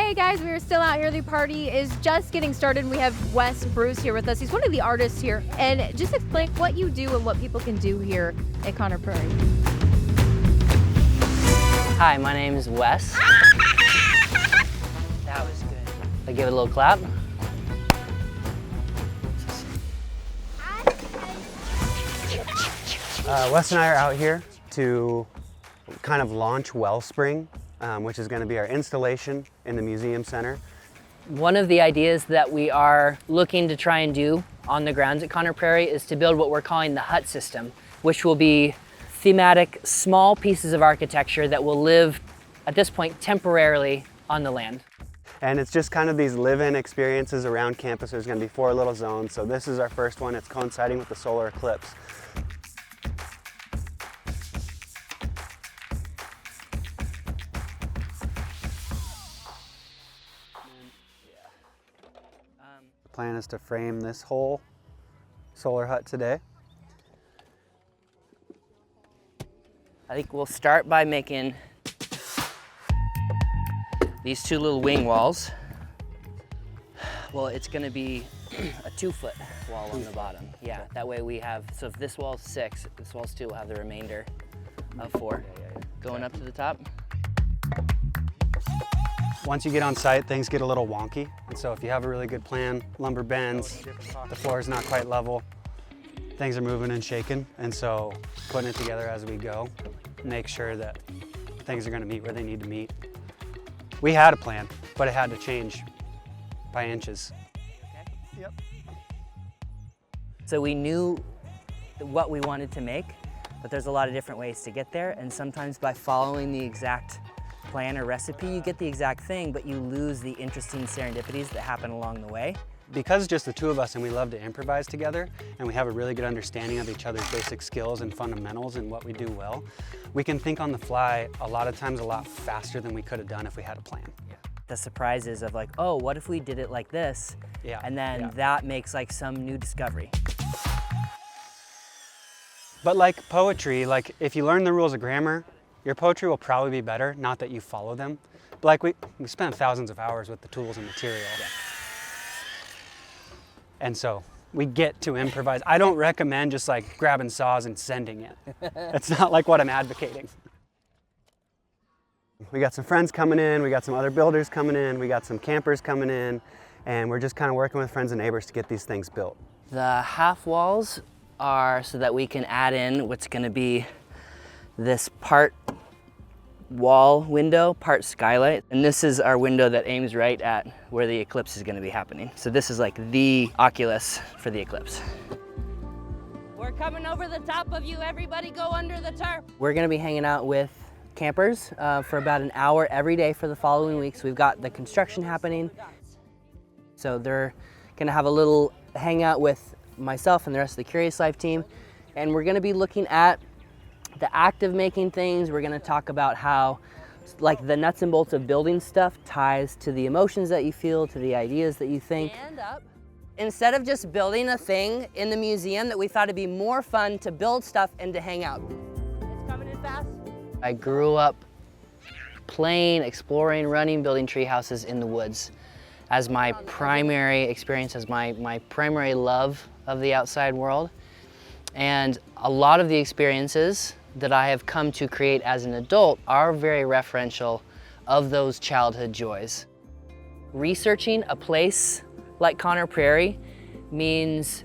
Hey guys, we're still out here. The party is just getting started. We have Wes Bruce here with us. He's one of the artists here. And just explain what you do and what people can do here at Conner Prairie. Hi, my name is Wes. That was good. I give it a little clap. Wes and I are out here to kind of launch Wellspring, which is going to be our installation in the museum center. One of the ideas that we are looking to try and do on the grounds at Conner Prairie is to build what we're calling the hut system, which will be thematic, small pieces of architecture that will live, at this point, temporarily on the land. And it's just kind of these live-in experiences around campus. There's going to be 4 little zones. So this is our first one. It's coinciding with the solar eclipse. The plan is to frame this whole solar hut today. I think we'll start by making these 2 little wing walls. Well, it's gonna be a 2-foot wall on the bottom. Yeah, that way we have, so if this wall's 6, this wall's 2, we'll have the remainder of 4. Going up to the top. Once you get on site, things get a little wonky. And so if you have a really good plan, lumber bends, the floor is not quite level, things are moving and shaking. And so putting it together as we go, make sure that things are gonna meet where they need to meet. We had a plan, but it had to change by inches. Okay. Yep. So we knew what we wanted to make, but there's a lot of different ways to get there. And sometimes by following the exact plan or recipe, you get the exact thing, but you lose the interesting serendipities that happen along the way. Because it's just the 2 of us and we love to improvise together and we have a really good understanding of each other's basic skills and fundamentals and what we do well, we can think on the fly a lot of times a lot faster than we could have done if we had a plan. Yeah. The surprises of like, oh, what if we did it like this? Yeah. And then that makes like some new discovery. But like poetry, like if you learn the rules of grammar, your poetry will probably be better, not that you follow them. But like we spent thousands of hours with the tools and material. Yeah. And so we get to improvise. I don't recommend just like grabbing saws and sending it. It's not like what I'm advocating. We got some friends coming in, we got some other builders coming in, we got some campers coming in, and we're just kind of working with friends and neighbors to get these things built. The half walls are so that we can add in what's gonna be this part wall window, part skylight. And this is our window that aims right at where the eclipse is gonna be happening. So this is like the oculus for the eclipse. We're coming over the top of you, everybody go under the tarp. We're gonna be hanging out with campers for about an hour every day for the following week. So we've got the construction happening. So they're gonna have a little hangout with myself and the rest of the Curious Life team. And we're gonna be looking at the act of making things. We're gonna talk about how like the nuts and bolts of building stuff ties to the emotions that you feel, to the ideas that you think. Stand up. Instead of just building a thing in the museum, that we thought it'd be more fun to build stuff and to hang out. It's coming in fast. I grew up playing, exploring, running, building tree houses in the woods as my primary experience, as my primary love of the outside world. And a lot of the experiences that I have come to create as an adult are very referential of those childhood joys. Researching a place like Conner Prairie means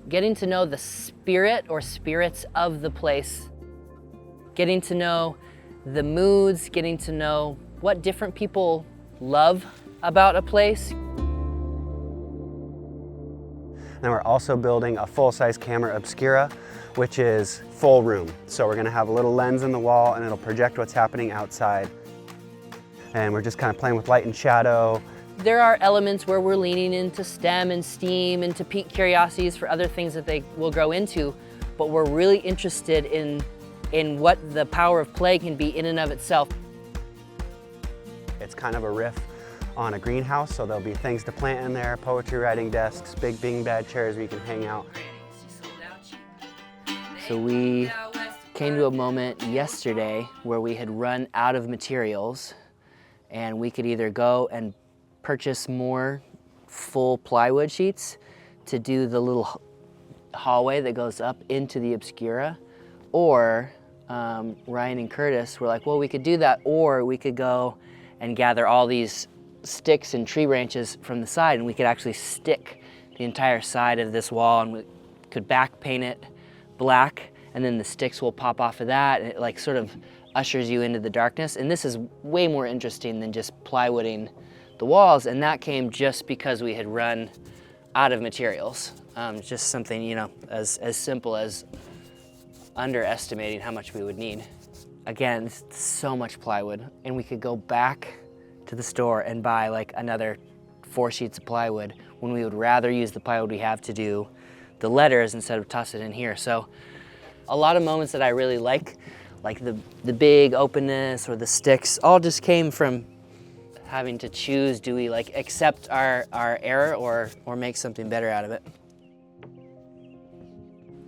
getting to know the spirit or spirits of the place, getting to know the moods, getting to know what different people love about a place. And we're also building a full-size camera obscura, which is full room. So we're gonna have a little lens in the wall and it'll project what's happening outside. And we're just kind of playing with light and shadow. There are elements where we're leaning into STEM and STEAM and to pique curiosities for other things that they will grow into, but we're really interested in what the power of play can be in and of itself. It's kind of a riff on a greenhouse, so there'll be things to plant in there, poetry writing desks, big beanbag chairs where you can hang out. So we came to a moment yesterday where we had run out of materials and we could either go and purchase more full plywood sheets to do the little hallway that goes up into the obscura, or Ryan and Curtis were like, well, we could do that, or we could go and gather all these sticks and tree branches from the side, and we could actually stick the entire side of this wall, and we could back paint it black, and then the sticks will pop off of that, and it like sort of ushers you into the darkness. And this is way more interesting than just plywooding the walls, and that came just because we had run out of materials. Just something, you know, as simple as underestimating how much we would need. Again, it's so much plywood, and we could go back to the store and buy like another 4 sheets of plywood when we would rather use the plywood we have to do the letters instead of toss it in here. So a lot of moments that I really like the big openness or the sticks, all just came from having to choose, do we like accept our error or make something better out of it?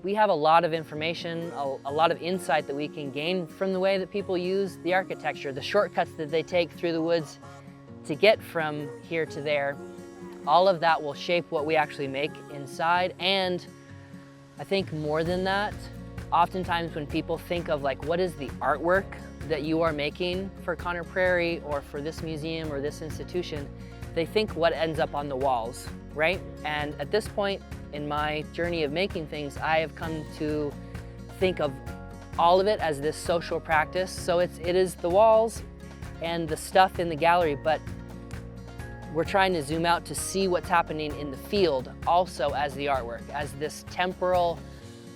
We have a lot of information, a lot of insight that we can gain from the way that people use the architecture, the shortcuts that they take through the woods to get from here to there. All of that will shape what we actually make inside. And I think more than that, oftentimes when people think of like, what is the artwork that you are making for Conner Prairie or for this museum or this institution, they think what ends up on the walls, right? And at this point in my journey of making things, I have come to think of all of it as this social practice. So it is the walls and the stuff in the gallery, but we're trying to zoom out to see what's happening in the field also as the artwork, as this temporal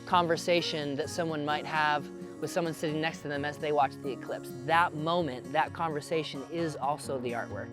conversation that someone might have with someone sitting next to them as they watch the eclipse. That moment, that conversation is also the artwork.